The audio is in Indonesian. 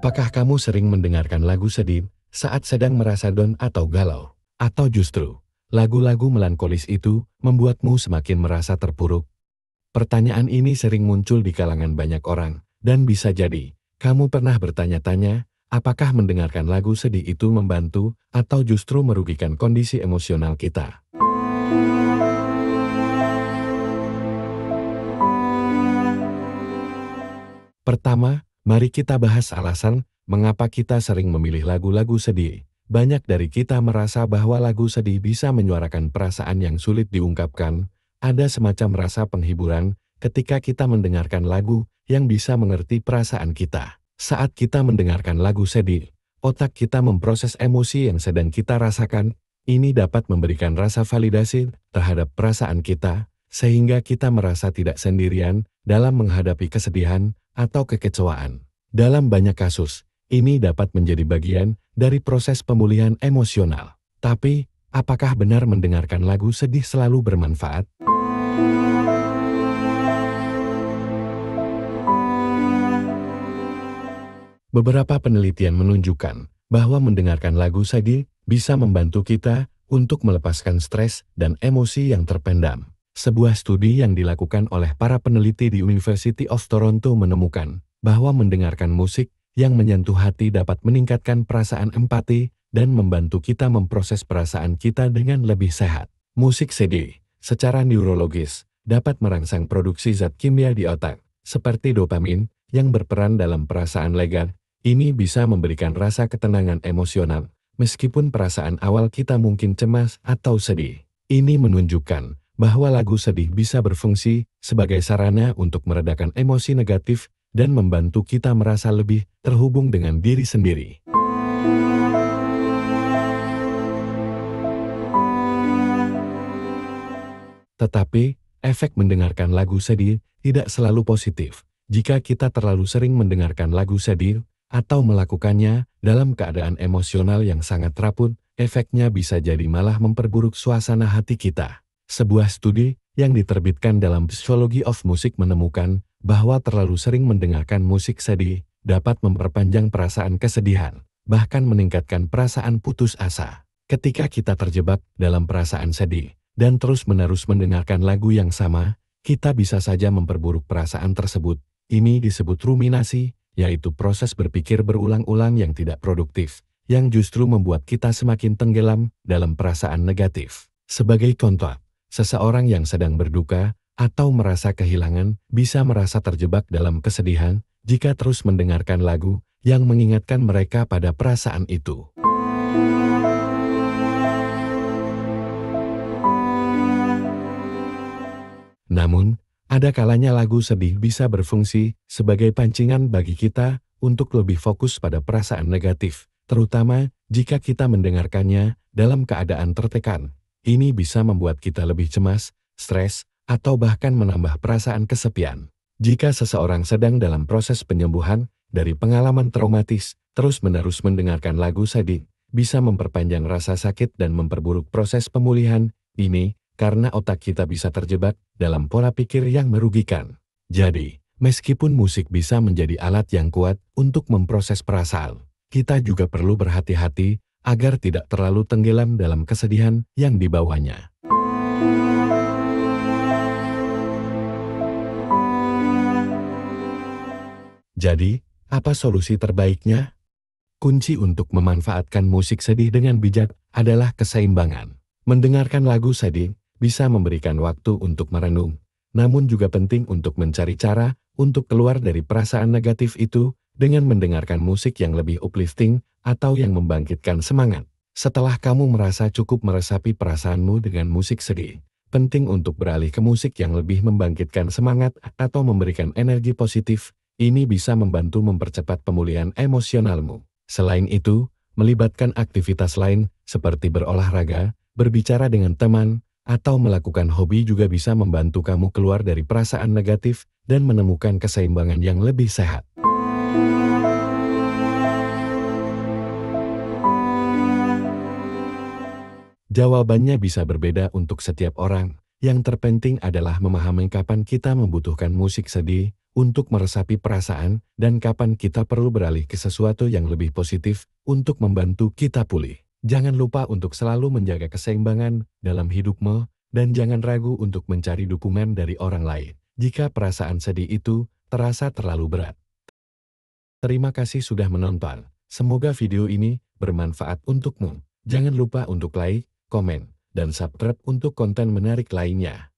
Apakah kamu sering mendengarkan lagu sedih saat sedang merasa down atau galau? Atau justru, lagu-lagu melankolis itu membuatmu semakin merasa terpuruk? Pertanyaan ini sering muncul di kalangan banyak orang, dan bisa jadi, kamu pernah bertanya-tanya, apakah mendengarkan lagu sedih itu membantu atau justru merugikan kondisi emosional kita? Pertama, mari kita bahas alasan mengapa kita sering memilih lagu-lagu sedih. Banyak dari kita merasa bahwa lagu sedih bisa menyuarakan perasaan yang sulit diungkapkan. Ada semacam rasa penghiburan ketika kita mendengarkan lagu yang bisa mengerti perasaan kita. Saat kita mendengarkan lagu sedih, otak kita memproses emosi yang sedang kita rasakan. Ini dapat memberikan rasa validasi terhadap perasaan kita, sehingga kita merasa tidak sendirian dalam menghadapi kesedihan atau kekecewaan. Dalam banyak kasus, ini dapat menjadi bagian dari proses pemulihan emosional. Tapi, apakah benar mendengarkan lagu sedih selalu bermanfaat? Beberapa penelitian menunjukkan bahwa mendengarkan lagu sedih bisa membantu kita untuk melepaskan stres dan emosi yang terpendam. Sebuah studi yang dilakukan oleh para peneliti di University of Toronto menemukan bahwa mendengarkan musik yang menyentuh hati dapat meningkatkan perasaan empati dan membantu kita memproses perasaan kita dengan lebih sehat. Musik sedih, secara neurologis, dapat merangsang produksi zat kimia di otak, seperti dopamin, yang berperan dalam perasaan lega. Ini bisa memberikan rasa ketenangan emosional, meskipun perasaan awal kita mungkin cemas atau sedih. Ini menunjukkan bahwa lagu sedih bisa berfungsi sebagai sarana untuk meredakan emosi negatif dan membantu kita merasa lebih terhubung dengan diri sendiri. Tetapi, efek mendengarkan lagu sedih tidak selalu positif. Jika kita terlalu sering mendengarkan lagu sedih atau melakukannya dalam keadaan emosional yang sangat rapuh, efeknya bisa jadi malah memperburuk suasana hati kita. Sebuah studi yang diterbitkan dalam Psychology of Music menemukan bahwa terlalu sering mendengarkan musik sedih dapat memperpanjang perasaan kesedihan, bahkan meningkatkan perasaan putus asa. Ketika kita terjebak dalam perasaan sedih dan terus-menerus mendengarkan lagu yang sama, kita bisa saja memperburuk perasaan tersebut. Ini disebut ruminasi, yaitu proses berpikir berulang-ulang yang tidak produktif, yang justru membuat kita semakin tenggelam dalam perasaan negatif. Sebagai contoh, seseorang yang sedang berduka atau merasa kehilangan bisa merasa terjebak dalam kesedihan jika terus mendengarkan lagu yang mengingatkan mereka pada perasaan itu. Namun, ada kalanya lagu sedih bisa berfungsi sebagai pancingan bagi kita untuk lebih fokus pada perasaan negatif, terutama jika kita mendengarkannya dalam keadaan tertekan. Ini bisa membuat kita lebih cemas, stres, atau bahkan menambah perasaan kesepian. Jika seseorang sedang dalam proses penyembuhan dari pengalaman traumatis, terus-menerus mendengarkan lagu sedih bisa memperpanjang rasa sakit dan memperburuk proses pemulihan. Ini karena otak kita bisa terjebak dalam pola pikir yang merugikan. Jadi, meskipun musik bisa menjadi alat yang kuat untuk memproses perasaan, kita juga perlu berhati-hati agar tidak terlalu tenggelam dalam kesedihan yang dibawanya. Jadi, apa solusi terbaiknya? Kunci untuk memanfaatkan musik sedih dengan bijak adalah keseimbangan. Mendengarkan lagu sedih bisa memberikan waktu untuk merenung, namun juga penting untuk mencari cara untuk keluar dari perasaan negatif itu dengan mendengarkan musik yang lebih uplifting atau yang membangkitkan semangat. Setelah kamu merasa cukup meresapi perasaanmu dengan musik sedih, penting untuk beralih ke musik yang lebih membangkitkan semangat atau memberikan energi positif. Ini bisa membantu mempercepat pemulihan emosionalmu. Selain itu, melibatkan aktivitas lain seperti berolahraga, berbicara dengan teman, atau melakukan hobi juga bisa membantu kamu keluar dari perasaan negatif dan menemukan keseimbangan yang lebih sehat. Jawabannya bisa berbeda untuk setiap orang, Yang terpenting adalah memahami kapan kita membutuhkan musik sedih untuk meresapi perasaan dan kapan kita perlu beralih ke sesuatu yang lebih positif untuk membantu kita pulih. Jangan lupa untuk selalu menjaga keseimbangan dalam hidupmu dan jangan ragu untuk mencari dukungan dari orang lain jika perasaan sedih itu terasa terlalu berat. Terima kasih sudah menonton. Semoga video ini bermanfaat untukmu. Jangan lupa untuk like, komen, dan subscribe untuk konten menarik lainnya.